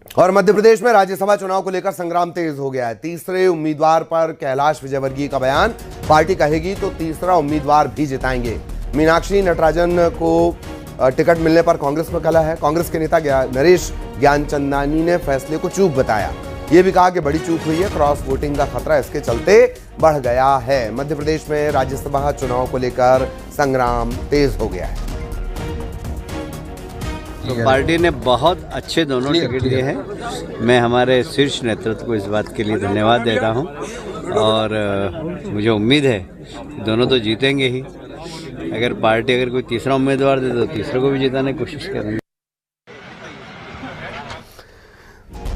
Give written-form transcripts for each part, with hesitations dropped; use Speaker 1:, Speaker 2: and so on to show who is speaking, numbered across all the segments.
Speaker 1: और मध्य प्रदेश में राज्यसभा चुनाव को लेकर संग्राम तेज हो गया है। तीसरे उम्मीदवार पर कैलाश विजयवर्गीय का बयान, पार्टी कहेगी तो तीसरा उम्मीदवार भी जिताएंगे। मीनाक्षी नटराजन को टिकट मिलने पर कांग्रेस में कलह है। कांग्रेस के नेता नरेश ज्ञानचंदानी ने फैसले को चूक बताया। यह भी कहा कि बड़ी चूक हुई है, क्रॉस वोटिंग का खतरा इसके चलते बढ़ गया है। मध्य प्रदेश में राज्यसभा चुनाव को लेकर संग्राम तेज हो गया है।
Speaker 2: तो पार्टी ने बहुत अच्छे दोनों टिकट दिए हैं। मैं हमारे शीर्ष नेतृत्व को इस बात के लिए धन्यवाद देता हूं और मुझे उम्मीद है दोनों तो जीतेंगे ही। अगर पार्टी कोई तीसरा उम्मीदवार दे तो तीसरे को भी जिताने की कोशिश करेंगे।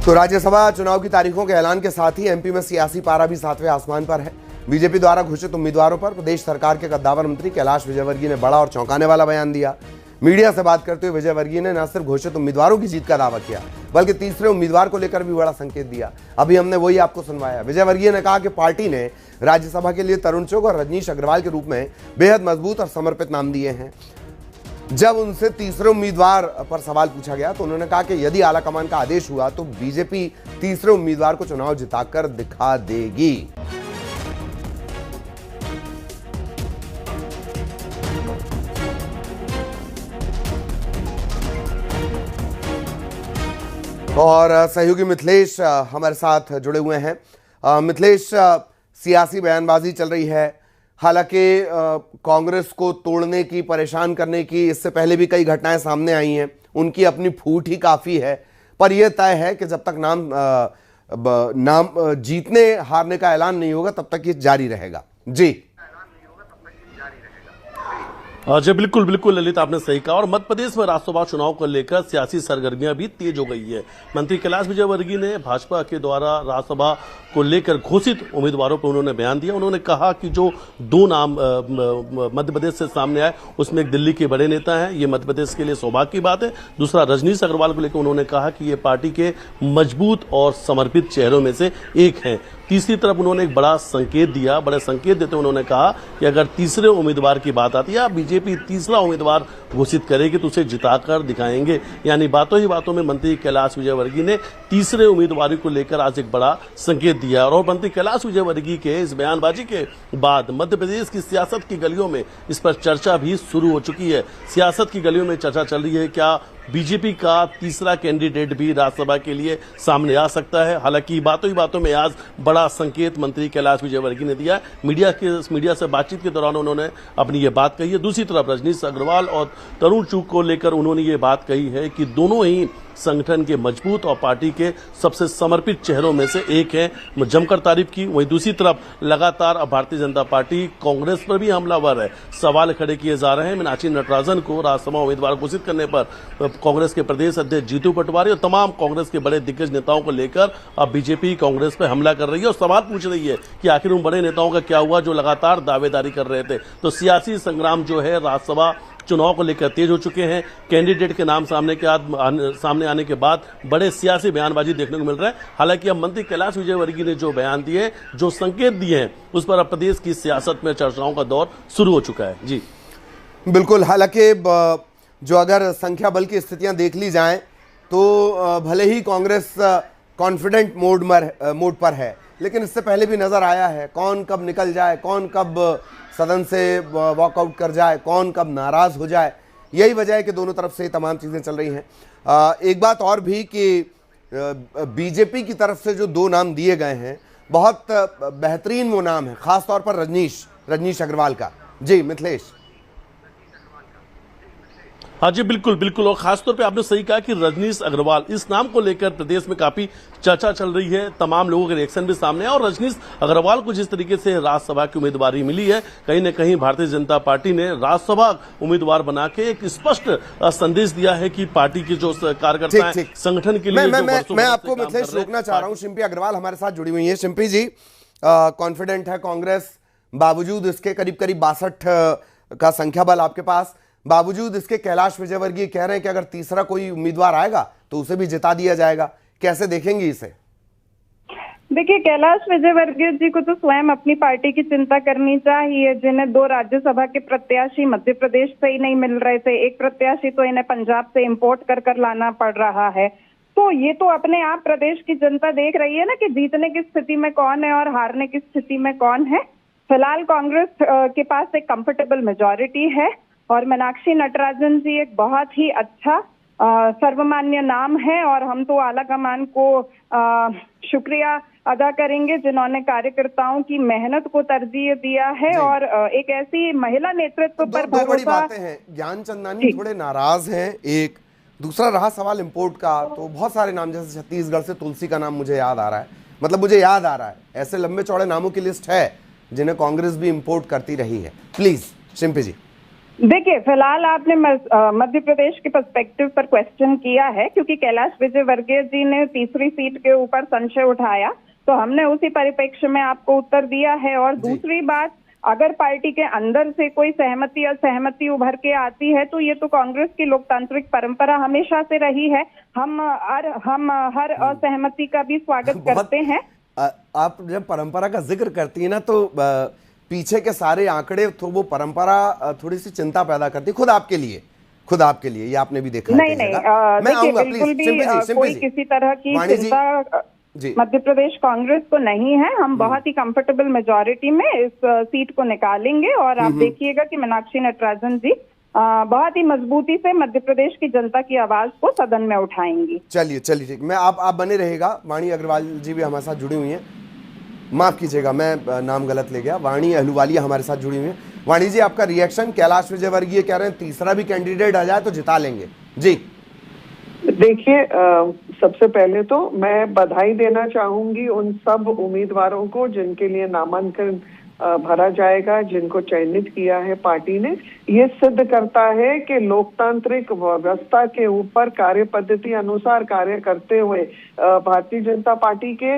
Speaker 1: तो राज्यसभा चुनाव की तारीखों के ऐलान के साथ ही एमपी में सियासी पारा भी सातवें आसमान पर है। बीजेपी द्वारा घोषित उम्मीदवारों पर प्रदेश सरकार के कद्दावर मंत्री कैलाश विजयवर्गीय ने बड़ा और चौंकाने वाला बयान दिया। मीडिया से बात करते हुए विजयवर्गीय ने न सिर्फ घोषित उम्मीदवारों की जीत का दावा किया, बल्कि तीसरे उम्मीदवार को लेकर भी बड़ा संकेत दिया। अभी हमने वही आपको सुनवाया। विजयवर्गीय ने कहा कि पार्टी ने राज्यसभा के लिए तरुण चुग और रजनीश अग्रवाल के रूप में बेहद मजबूत और समर्पित नाम दिए हैं। जब उनसे तीसरे उम्मीदवार पर सवाल पूछा गया तो उन्होंने कहा कि यदि आलाकमान का आदेश हुआ तो बीजेपी तीसरे उम्मीदवार को चुनाव जिताकर दिखा देगी। और सहयोगी मिथिलेश हमारे साथ जुड़े हुए हैं। मिथिलेश, सियासी बयानबाजी चल रही है। हालांकि कांग्रेस को तोड़ने की, परेशान करने की इससे पहले भी कई घटनाएं सामने आई हैं। उनकी अपनी फूट ही काफ़ी है, पर यह तय है कि जब तक नाम जीतने हारने का ऐलान नहीं होगा तब तक ये जारी रहेगा। जी
Speaker 3: जी बिल्कुल बिल्कुल ललित, आपने सही कहा। और मध्य प्रदेश में राज्यसभा चुनाव को लेकर सियासी सरगर्मियां भी तेज हो गई है। मंत्री कैलाश विजयवर्गीय ने भाजपा के द्वारा राज्यसभा को लेकर घोषित उम्मीदवारों पर उन्होंने बयान दिया। उन्होंने कहा कि जो दो नाम मध्य प्रदेश से सामने आए उसमें एक दिल्ली के बड़े नेता हैं, ये मध्य प्रदेश के लिए सौभाग्य की बात है। दूसरा रजनीश अग्रवाल को लेकर उन्होंने कहा कि ये पार्टी के मजबूत और समर्पित चेहरों में से एक हैं। तीसरी तरफ उन्होंने एक बड़ा संकेत दिया। बड़े संकेत देते उन्होंने कहा कि अगर तीसरे उम्मीदवार की बात आती है, बीजेपी तीसरा उम्मीदवार घोषित करेगी तो उसे जिताकर दिखाएंगे। यानी बातों ही बातों में मंत्री कैलाश विजयवर्गीय ने तीसरे उम्मीदवार को लेकर आज एक बड़ा संकेत दिया। और मंत्री कैलाश विजयवर्गीय के इस बयानबाजी के बाद मध्य प्रदेश की सियासत की गलियों में इस पर चर्चा भी शुरू हो चुकी है। सियासत की गलियों में चर्चा चल रही है, क्या बीजेपी का तीसरा कैंडिडेट भी राज्यसभा के लिए सामने आ सकता है। हालांकि बातों ही बातों में आज बड़ा संकेत मंत्री कैलाश विजयवर्गीय ने दिया। मीडिया से बातचीत के दौरान उन्होंने अपनी ये बात कही है। दूसरी तरफ रजनीश अग्रवाल और तरुण चुग को लेकर उन्होंने ये बात कही है कि दोनों ही संगठन के मजबूत और पार्टी के सबसे समर्पित चेहरों में से एक है। जमकर तारीफ की। वहीं दूसरी तरफ लगातार अब भारतीय जनता पार्टी कांग्रेस पर भी हमलावर है। सवाल खड़े किए जा रहे हैं। मीनाक्षी नटराजन को राज्यसभा उम्मीदवार घोषित करने पर कांग्रेस के प्रदेश अध्यक्ष जीतू पटवारी और तमाम कांग्रेस के बड़े दिग्गज नेताओं को लेकर अब बीजेपी कांग्रेस पर हमला कर रही है और सवाल पूछ रही है कि आखिर उन बड़े नेताओं का क्या हुआ जो लगातार दावेदारी कर रहे थे। तो सियासी संग्राम जो है राज्यसभा चुनाव को लेकर तेज हो चुके हैं। कैंडिडेट के नाम सामने आने के बाद बड़े सियासी बयानबाजी देखने को मिल रहा है। हालांकि अब मंत्री कैलाश विजयवर्गीय ने जो बयान दिए, जो संकेत दिए हैं, उस पर अब प्रदेश की सियासत में चर्चाओं का दौर शुरू हो चुका है। जी
Speaker 1: बिल्कुल। हालांकि जो अगर संख्या बल की स्थितियां देख ली जाएं तो भले ही कांग्रेस कॉन्फिडेंट मोड पर है, लेकिन इससे पहले भी नजर आया है कौन कब निकल जाए, कौन कब सदन से वॉकआउट कर जाए, कौन कब नाराज हो जाए। यही वजह है कि दोनों तरफ से तमाम चीजें चल रही हैं। एक बात और भी कि बीजेपी की तरफ से जो दो नाम दिए गए हैं, बहुत बेहतरीन वो नाम है, खासतौर पर रजनीश अग्रवाल का। जी मिथिलेश।
Speaker 3: हाँ जी बिल्कुल बिल्कुल। और खासतौर पे आपने सही कहा कि रजनीश अग्रवाल, इस नाम को लेकर प्रदेश में काफी चर्चा चल रही है। तमाम लोगों के रिएक्शन भी सामने है। और रजनीश अग्रवाल को जिस तरीके से राज्यसभा की उम्मीदवारी मिली है, कहीं न कहीं भारतीय जनता पार्टी ने राज्यसभा उम्मीदवार बना के एक स्पष्ट संदेश दिया है कि पार्टी के जो कार्यकर्ता हैं, संगठन के लिए
Speaker 1: मैं आपको मिथिलेश रोकना चाह रहा हूँ। शिंपी अग्रवाल हमारे साथ जुड़ी हुई है। शिंपी जी, कॉन्फिडेंट है कांग्रेस, बावजूद इसके करीब 62 का संख्या बल आपके पास, बावजूद इसके कैलाश विजयवर्गीय कह रहे हैं कि अगर तीसरा कोई उम्मीदवार आएगा तो उसे भी जिता दिया जाएगा। कैसे देखेंगे इसे?
Speaker 4: देखिए, कैलाश विजयवर्गीय जी को तो स्वयं अपनी पार्टी की चिंता करनी चाहिए, जिन्हें 2 राज्यसभा के प्रत्याशी मध्य प्रदेश से ही नहीं मिल रहे थे। एक प्रत्याशी तो इन्हें पंजाब से इंपोर्ट कर लाना पड़ रहा है। तो ये तो अपने आप प्रदेश की जनता देख रही है ना कि जीतने की स्थिति में कौन है और हारने की स्थिति में कौन है। फिलहाल कांग्रेस के पास एक कंफर्टेबल मेजॉरिटी है और मीनाक्षी नटराजन जी एक बहुत ही अच्छा सर्वमान्य नाम है और हम तो आला कमान को शुक्रिया अदा करेंगे जिन्होंने कार्यकर्ताओं की मेहनत को तरजीह दिया है और एक ऐसी महिला नेतृत्व पर
Speaker 1: दो बड़ी
Speaker 4: भरोसा।
Speaker 1: बातें हैं, ज्ञान चंदानी थोड़े नाराज हैं, एक दूसरा रहा सवाल इंपोर्ट का, तो बहुत सारे नाम जैसे छत्तीसगढ़ से तुलसी का नाम मुझे याद आ रहा है, मतलब मुझे याद आ रहा है, ऐसे लंबे चौड़े नामों की लिस्ट है जिन्हें कांग्रेस भी इंपोर्ट करती रही है। प्लीज शिंपी जी।
Speaker 4: देखिए, फिलहाल आपने मध्य प्रदेश के पर्सपेक्टिव पर क्वेश्चन किया है क्योंकि कैलाश विजयवर्गीय जी ने तीसरी सीट के ऊपर संशय उठाया, तो हमने उसी परिप्रेक्ष्य में आपको उत्तर दिया है। और दूसरी बात, अगर पार्टी के अंदर से कोई सहमति असहमति उभर के आती है तो ये तो कांग्रेस की लोकतांत्रिक परंपरा हमेशा से रही है। हम हर असहमति का भी स्वागत करते हैं।
Speaker 1: आप जब परंपरा का जिक्र करती है ना तो पीछे के सारे आंकड़े तो वो परंपरा थोड़ी सी चिंता पैदा करती है खुद आपके लिए, ये आपने भी देखा
Speaker 4: नहीं, मैं आऊंगा बिल्कुल भी कोई किसी तरह की चिंता मध्य प्रदेश कांग्रेस को नहीं है। हम बहुत ही कंफर्टेबल मेजॉरिटी में इस सीट को निकालेंगे और आप देखिएगा कि मीनाक्षी नटराजन जी बहुत ही मजबूती से मध्य प्रदेश की जनता की आवाज को सदन में उठाएंगी।
Speaker 1: चलिए ठीक, मैं आप बने रहेगा। वाणी अग्रवाल जी भी हमारे साथ जुड़ी हुई हैं, माफ कीजिएगा मैं नाम गलत ले गया, वाणी अहलूवालिया हमारे साथ जुड़ी हुई है। वाणी जी, आपका रिएक्शन? कैलाश विजयवर्गीय कह रहे हैं तीसरा भी कैंडिडेट आ जाए तो जिता लेंगे जी।
Speaker 5: देखिए, सबसे पहले तो मैं बधाई देना चाहूंगी उन सब उम्मीदवारों को जिनके लिए नामांकन भरा जाएगा, जिनको चयनित किया है पार्टी ने। ये सिद्ध करता है कि लोकतांत्रिक व्यवस्था के ऊपर कार्य पद्धति अनुसार कार्य करते हुए भारतीय जनता पार्टी के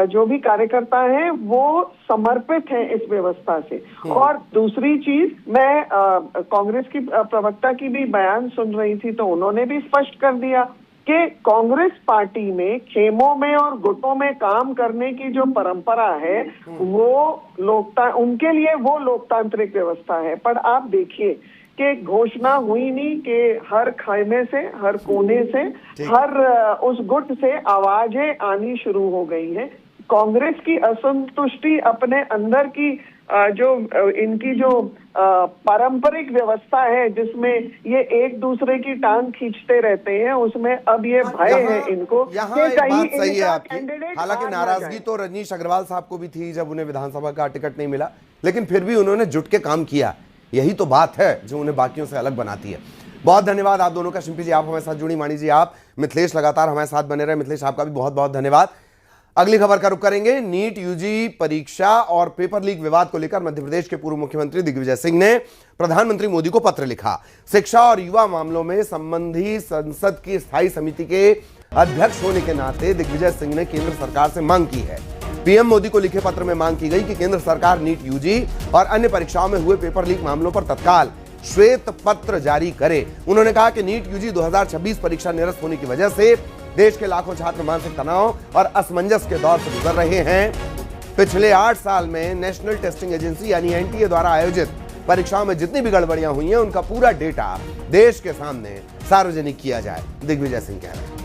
Speaker 5: जो भी कार्यकर्ता हैं वो समर्पित हैं इस व्यवस्था से। और दूसरी चीज, मैं कांग्रेस की प्रवक्ता की भी बयान सुन रही थी तो उन्होंने भी स्पष्ट कर दिया कि कांग्रेस पार्टी में खेमों में और गुटों में काम करने की जो परंपरा है वो उनके लिए वो लोकतांत्रिक व्यवस्था है। पर आप देखिए कि घोषणा हुई नहीं कि हर खाइमे से, हर कोने से, हर उस गुट से आवाजें आनी शुरू हो गई हैं। कांग्रेस की असंतुष्टि अपने अंदर की जो इनकी जो पारंपरिक व्यवस्था है जिसमें ये एक दूसरे की टांग खींचते रहते हैं, उसमें अब ये भय है इनको कि कहीं
Speaker 1: सही है आपकी। हालांकि नाराजगी तो रजनीश अग्रवाल साहब को भी थी जब उन्हें विधानसभा का टिकट नहीं मिला, लेकिन फिर भी उन्होंने जुट के काम किया। यही तो बात है जो उन्हें बाकियों से अलग बनाती है। बहुत धन्यवाद आप दोनों का। शिंपी जी आप हमारे साथ जुड़ी, वाणी जी आप, मिथिलेश लगातार हमारे साथ बने रहे। मिथिलेश आपका भी बहुत बहुत धन्यवाद। अगली खबर का रुख करेंगे। नीट यूजी परीक्षा और पेपर लीक विवाद को लेकर मध्य प्रदेश के पूर्व मुख्यमंत्री दिग्विजय सिंह ने प्रधानमंत्री मोदी को पत्र लिखा। शिक्षा और युवा मामलों में संबंधी संसद की स्थायी समिति के अध्यक्ष होने के नाते दिग्विजय सिंह ने केंद्र सरकार से मांग की है। पीएम मोदी को लिखे पत्र में मांग की गई कि केंद्र सरकार नीट यूजी और अन्य परीक्षाओं में हुए पेपर लीक मामलों पर तत्काल श्वेत पत्र जारी करे। उन्होंने कहा कि नीट यूजी 2026 परीक्षा निरस्त होने की वजह से देश के लाखों छात्र मानसिक तनाव और असमंजस के दौर से गुजर रहे हैं। पिछले 8 साल में नेशनल टेस्टिंग एजेंसी यानी एनटीए द्वारा आयोजित परीक्षाओं में जितनी भी गड़बड़ियां हुई हैं उनका पूरा डेटा देश के सामने सार्वजनिक किया जाए, दिग्विजय सिंह कह रहे हैं।